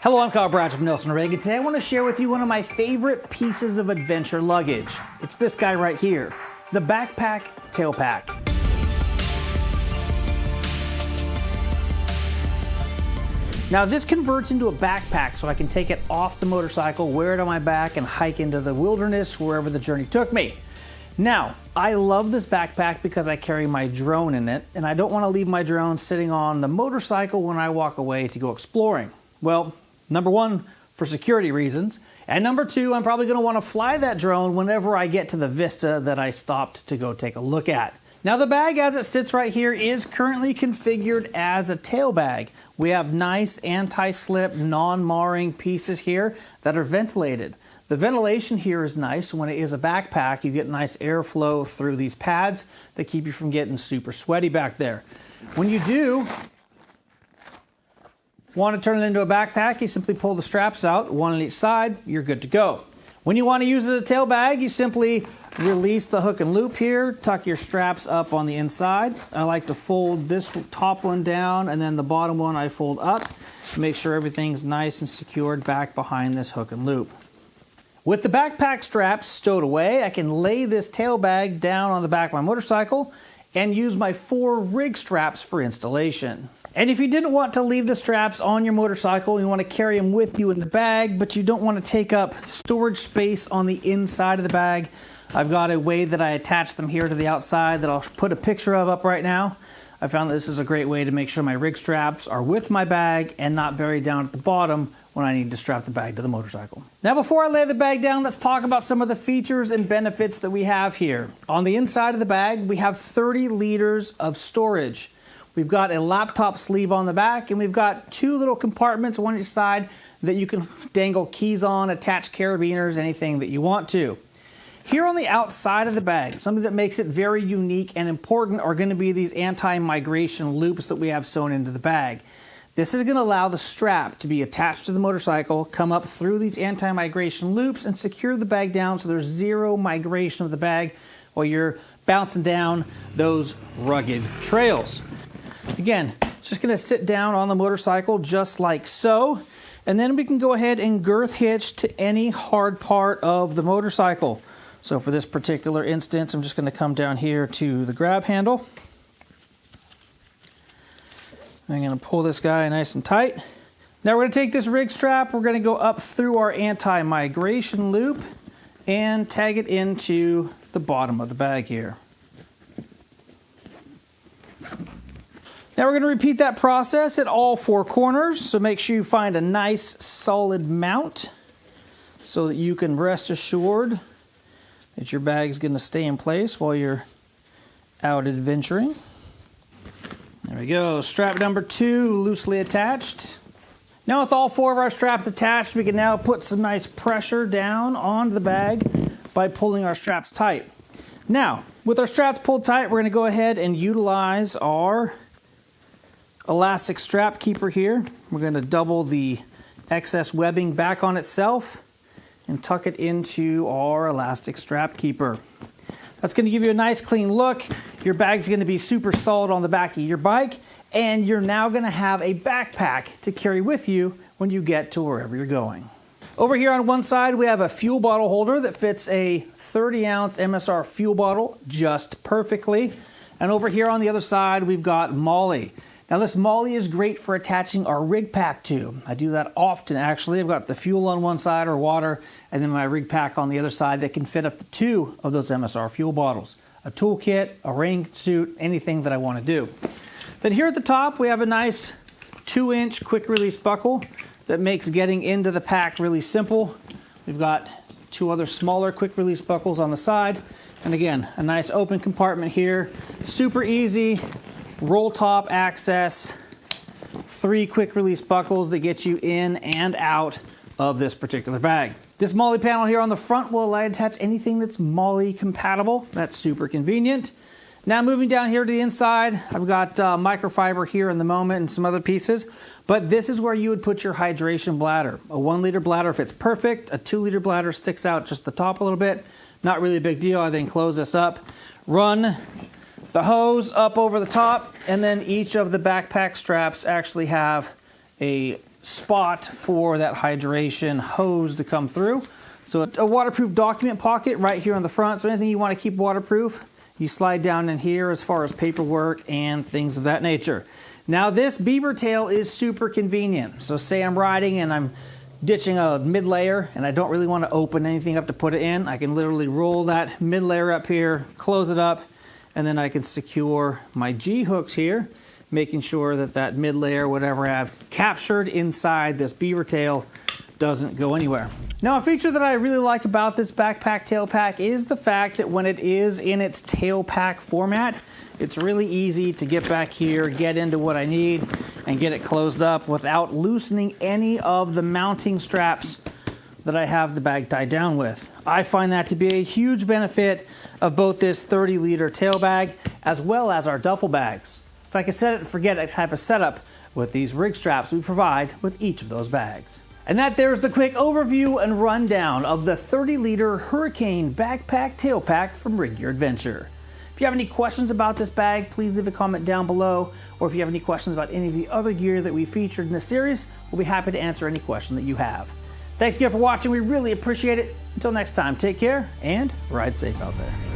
Hello, I'm Kyle Branch from Nelson Rigg, and today I want to share with you one of my favorite pieces of adventure luggage. It's this guy right here, the Backpack Tail Pack. Now this converts into a backpack so I can take it off the motorcycle, wear it on my back, and hike into the wilderness wherever the journey took me. Now, I love this backpack because I carry my drone in it, and I don't want to leave my drone sitting on the motorcycle when I walk away to go exploring. Well, number one, for security reasons, and number two, I'm probably going to want to fly that drone whenever I get to the vista that I stopped to go take a look at. Now the bag as it sits right here is currently configured as a tail bag. We have nice anti-slip, non-marring pieces here that are ventilated. The ventilation here is nice. When it is a backpack, you get nice airflow through these pads that keep you from getting super sweaty back there. When you do want to turn it into a backpack, you simply pull the straps out, one on each side, you're good to go. When you want to use it as a tail bag, you simply release the hook and loop here, tuck your straps up on the inside. I like to fold this top one down and then the bottom one I fold up to make sure everything's nice and secured back behind this hook and loop. With the backpack straps stowed away, I can lay this tail bag down on the back of my motorcycle and use my 4 Rigg straps for installation. And if you didn't want to leave the straps on your motorcycle, you want to carry them with you in the bag, but you don't want to take up storage space on the inside of the bag, I've got a way that I attach them here to the outside that I'll put a picture of up right now. I found that this is a great way to make sure my Rigg straps are with my bag and not buried down at the bottom when I need to strap the bag to the motorcycle. Now before I lay the bag down, let's talk about some of the features and benefits that we have here. On the inside of the bag, we have 30 liters of storage. We've got a laptop sleeve on the back, and we've got 2 little compartments, one each side, that you can dangle keys on, attach carabiners, anything that you want to. Here on the outside of the bag, something that makes it very unique and important are going to be these anti-migration loops that we have sewn into the bag. This is going to allow the strap to be attached to the motorcycle, come up through these anti-migration loops, and secure the bag down so there's zero migration of the bag while you're bouncing down those rugged trails. Again, it's just going to sit down on the motorcycle just like so, and then we can go ahead and girth hitch to any hard part of the motorcycle. So for this particular instance, I'm just going to come down here to the grab handle. I'm going to pull this guy nice and tight. Now we're going to take this Rigg strap, we're going to go up through our anti-migration loop and tag it into the bottom of the bag here. Now we're going to repeat that process at all 4 corners, so make sure you find a nice solid mount so that you can rest assured that your bag is going to stay in place while you're out adventuring. There we go, strap number 2 loosely attached. Now with all 4 of our straps attached, we can now put some nice pressure down on the bag by pulling our straps tight. Now, with our straps pulled tight, we're going to go ahead and utilize our elastic strap keeper here. We're going to double the excess webbing back on itself and tuck it into our elastic strap keeper. That's going to give you a nice clean look. Your bag's going to be super solid on the back of your bike, and you're now going to have a backpack to carry with you when you get to wherever you're going. Over here on one side, we have a fuel bottle holder that fits a 30-ounce MSR fuel bottle just perfectly. And over here on the other side, we've got Molly. Now this Molly is great for attaching our Rigg pack to. I do that often actually. I've got the fuel on one side or water, and then my Rigg pack on the other side that can fit up to 2 of those MSR fuel bottles. A toolkit, a rain suit, anything that I want to do. Then here at the top we have a nice 2-inch quick release buckle that makes getting into the pack really simple. We've got 2 other smaller quick release buckles on the side, and again a nice open compartment here. Super easy. Roll top access, 3 quick release buckles that get you in and out of this particular bag. This Molly panel here on the front will allow you to attach anything that's Molly compatible. That's super convenient. Now moving down here to the inside, I've got microfiber here in the moment and some other pieces, but this is where you would put your hydration bladder. A 1-liter bladder fits perfect. A 2-liter bladder sticks out just the top a little bit. Not really a big deal. I then close this up, run the hose up over the top, and then each of the backpack straps actually have a spot for that hydration hose to come through. So a waterproof document pocket right here on the front. So anything you want to keep waterproof, you slide down in here as far as paperwork and things of that nature. Now this beaver tail is super convenient. So say I'm riding and I'm ditching a mid layer and I don't really want to open anything up to put it in. I can literally roll that mid layer up here, close it up, and then I can secure my G hooks here, making sure that that mid layer, whatever I have captured inside this beaver tail, doesn't go anywhere. Now, a feature that I really like about this backpack tail pack is the fact that when it is in its tail pack format, it's really easy to get back here, get into what I need, and get it closed up without loosening any of the mounting straps that I have the bag tied down with. I find that to be a huge benefit of both this 30-liter tail bag as well as our duffel bags. It's like I said it, forget it type of setup with these Rigg straps we provide with each of those bags. And that there's the quick overview and rundown of the 30-liter Hurricane backpack tail pack from Rigg Gear Adventure. If you have any questions about this bag, please leave a comment down below. Or if you have any questions about any of the other gear that we featured in this series, we'll be happy to answer any question that you have. Thanks again for watching. We really appreciate it. Until next time, take care and ride safe out there.